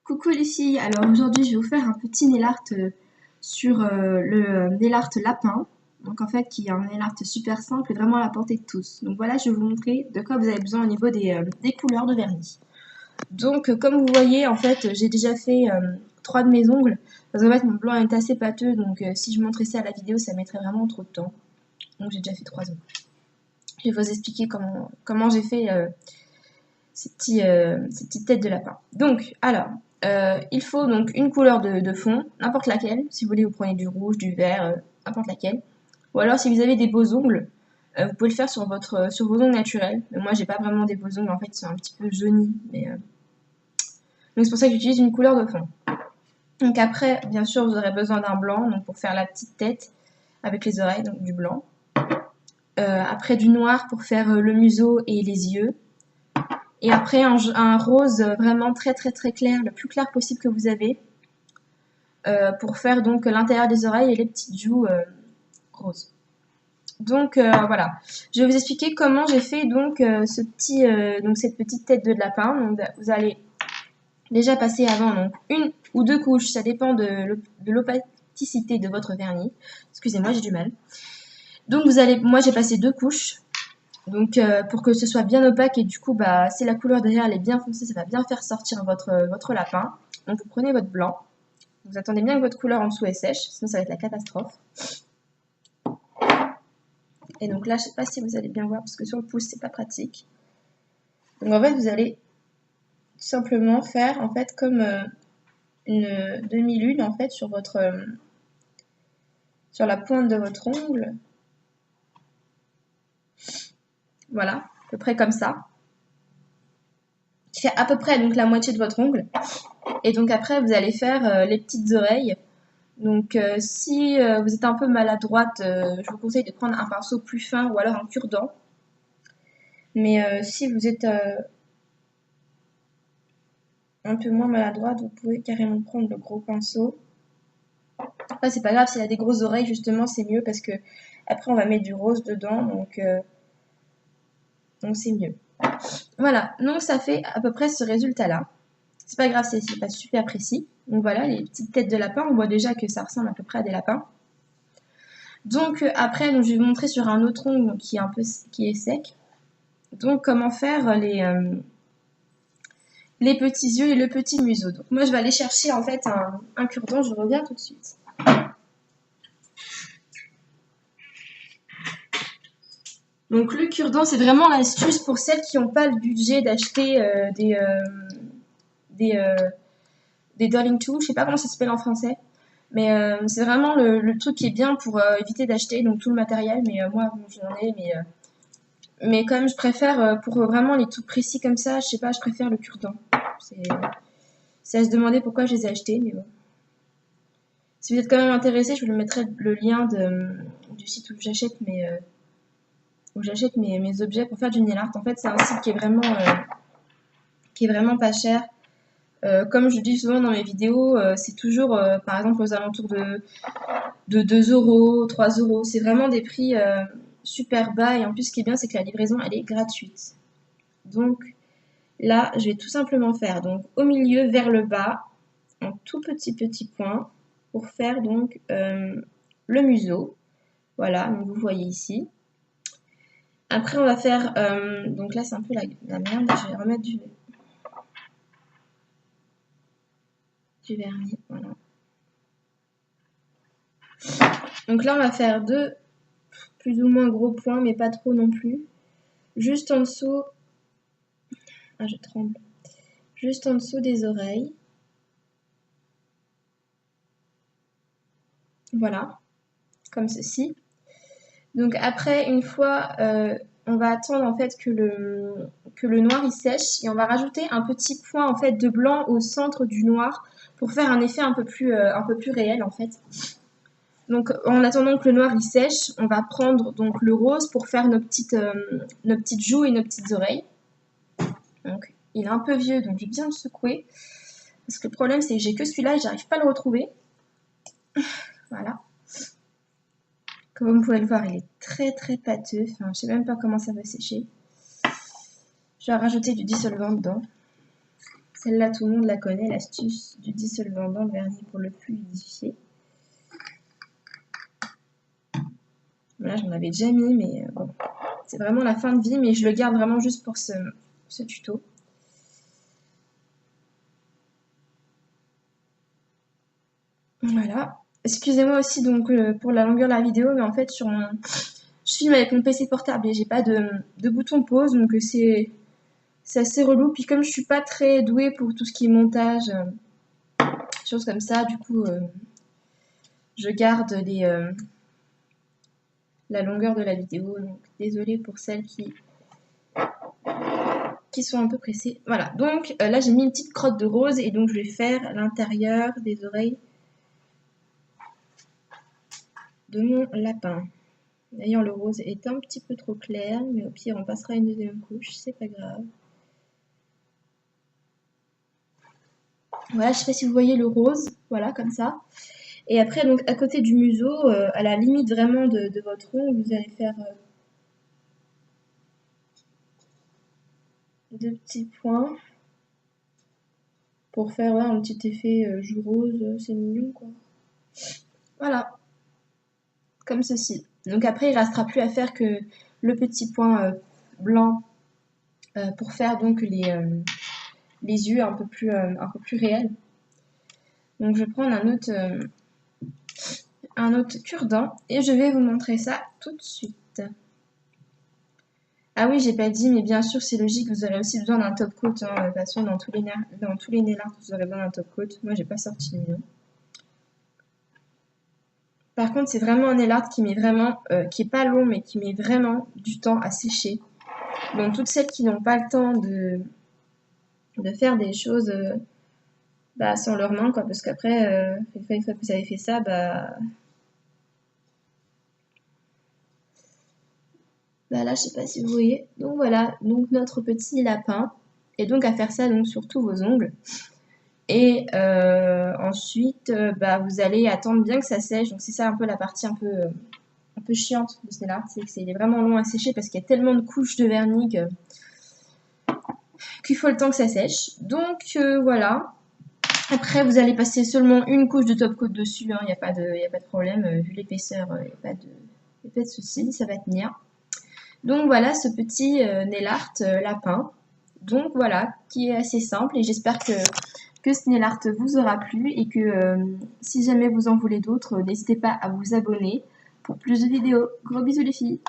Coucou les filles, alors aujourd'hui je vais vous faire un petit nail art sur le nail art lapin. Donc en fait qui est un nail art super simple et vraiment à la portée de tous. Donc voilà, je vais vous montrer de quoi vous avez besoin au niveau des couleurs de vernis. Donc comme vous voyez en fait j'ai déjà fait 3 de mes ongles. Parce qu'en fait mon blanc est assez pâteux donc si je montrais ça à la vidéo ça mettrait vraiment trop de temps. Donc j'ai déjà fait 3 ongles. Je vais vous expliquer comment j'ai fait ces petites têtes de lapin. Donc alors... il faut donc une couleur de fond, n'importe laquelle. Si vous voulez, vous prenez du rouge, du vert, n'importe laquelle. Ou alors, si vous avez des beaux ongles, vous pouvez le faire sur vos ongles naturels. Mais moi, j'ai pas vraiment des beaux ongles, en fait, ils sont un petit peu jaunis. Donc, c'est pour ça que j'utilise une couleur de fond. Donc après, bien sûr, vous aurez besoin d'un blanc, donc pour faire la petite tête avec les oreilles, donc du blanc. Après, du noir pour faire le museau et les yeux. Et après, un rose vraiment très très très clair, le plus clair possible que vous avez, pour faire donc l'intérieur des oreilles et les petites joues roses. Donc voilà, je vais vous expliquer comment j'ai fait donc, cette petite tête de lapin. Donc, vous allez déjà passer avant donc, 1 ou 2 couches, ça dépend de l'opacité de votre vernis. Excusez-moi, j'ai du mal. Donc moi j'ai passé 2 couches. Donc pour que ce soit bien opaque et du coup si la couleur derrière elle est bien foncée, ça va bien faire sortir votre lapin. Donc vous prenez votre blanc, vous attendez bien que votre couleur en dessous est sèche, sinon ça va être la catastrophe. Et donc là je sais pas si vous allez bien voir parce que sur le pouce c'est pas pratique. Donc en fait vous allez tout simplement faire en fait comme une demi-lune en fait sur la pointe de votre ongle. Voilà, à peu près comme ça. Qui fait à peu près donc la moitié de votre ongle. Et donc après, vous allez faire les petites oreilles. Donc si vous êtes un peu maladroite, je vous conseille de prendre un pinceau plus fin ou alors un cure-dent. Mais si vous êtes un peu moins maladroite, vous pouvez carrément prendre le gros pinceau. Après, c'est pas grave, s'il y a des grosses oreilles, justement, c'est mieux parce que après, on va mettre du rose dedans. Donc c'est mieux. Voilà, donc ça fait à peu près ce résultat-là. C'est pas grave, c'est pas super précis. Donc voilà, les petites têtes de lapin, on voit déjà que ça ressemble à peu près à des lapins. Donc après, je vais vous montrer sur un autre ongle qui est sec. Donc comment faire les petits yeux et le petit museau. Donc moi je vais aller chercher en fait un cure-dent, je reviens tout de suite. Donc le cure-dent, c'est vraiment l'astuce pour celles qui n'ont pas le budget d'acheter des Darling Tools, je sais pas comment ça s'appelle en français. Mais c'est vraiment le truc qui est bien pour éviter d'acheter donc tout le matériel. Mais moi, bon, j'en ai, mais quand même, je préfère pour vraiment les tout précis comme ça, je sais pas, je préfère le cure-dent. C'est à se demander pourquoi je les ai achetés, mais bon. Si vous êtes quand même intéressé, je vous mettrai le lien du site où j'achète mes objets pour faire du nail art. En fait, c'est un site qui est vraiment pas cher. Comme je dis souvent dans mes vidéos, c'est toujours par exemple aux alentours de 2 €, 3 €. C'est vraiment des prix super bas et en plus ce qui est bien c'est que la livraison elle est gratuite. Donc là je vais tout simplement faire donc au milieu vers le bas un tout petit point pour faire donc le museau. Voilà, donc vous voyez ici. Après on va faire, donc là c'est un peu la merde, je vais remettre du vernis, voilà. Donc là on va faire 2 plus ou moins gros points, mais pas trop non plus. Juste en dessous, ah je tremble, juste en dessous des oreilles. Voilà, comme ceci. Donc après, une fois, on va attendre en fait que le noir il sèche et on va rajouter un petit point en fait de blanc au centre du noir pour faire un effet un peu plus réel en fait. Donc en attendant que le noir il sèche, on va prendre donc le rose pour faire nos petites joues et nos petites oreilles. Donc il est un peu vieux, donc je vais bien le secouer. Parce que le problème c'est que j'ai que celui-là et j'arrive pas à le retrouver. Voilà. Comme vous pouvez le voir, il est très très pâteux. Enfin, je sais même pas comment ça va sécher. Je vais rajouter du dissolvant dedans. Celle-là, tout le monde la connaît, l'astuce du dissolvant dans le vernis pour le fluidifier. Là, j'en avais déjà mis, mais bon, c'est vraiment la fin de vie, mais je le garde vraiment juste pour ce tuto. Voilà. Excusez-moi aussi donc pour la longueur de la vidéo, mais en fait je filme avec mon PC portable et j'ai pas de bouton pause, donc c'est assez relou. Puis comme je suis pas très douée pour tout ce qui est montage, choses comme ça, du coup je garde la longueur de la vidéo. Donc désolée pour celles qui sont un peu pressées. Voilà, donc là j'ai mis une petite crotte de rose et donc je vais faire l'intérieur des oreilles de mon lapin. D'ailleurs le rose est un petit peu trop clair, mais au pire on passera une deuxième couche, c'est pas grave. Voilà, je sais pas si vous voyez le rose, voilà comme ça. Et après donc à côté du museau, à la limite vraiment de votre ongle, vous allez faire deux petits points pour faire un petit effet joue rose, c'est mignon quoi. Voilà, comme ceci. Donc après il ne restera plus à faire que le petit point blanc pour faire donc les yeux un peu plus réels. Donc je vais prendre un autre cure-dent et je vais vous montrer ça tout de suite. Ah oui, j'ai pas dit, mais bien sûr, c'est logique, vous aurez aussi besoin d'un top coat. Hein. De toute façon, dans tous les nail art, vous aurez besoin d'un top coat. Moi, j'ai pas sorti le mien. Par contre, c'est vraiment un nail art qui met vraiment, qui est pas long, mais qui met vraiment du temps à sécher. Donc, toutes celles qui n'ont pas le temps de faire des choses sans leurs mains, quoi, parce qu'après, une fois que vous avez fait ça, là, je sais pas si vous voyez. Donc voilà, donc notre petit lapin. Et donc à faire ça donc sur tous vos ongles. Et ensuite, vous allez attendre bien que ça sèche. Donc c'est ça un peu la partie un peu chiante de ce nail art, c'est qu'il est vraiment long à sécher parce qu'il y a tellement de couches de vernis qu'il faut le temps que ça sèche. Donc voilà. Après, vous allez passer seulement une couche de top coat dessus. Il n'y a pas de problème. Vu l'épaisseur, il n'y a pas de souci. Ça va tenir. Donc voilà ce petit nail art lapin. Donc voilà, qui est assez simple et j'espère que ce nail art vous aura plu et que si jamais vous en voulez d'autres, n'hésitez pas à vous abonner pour plus de vidéos. Gros bisous les filles!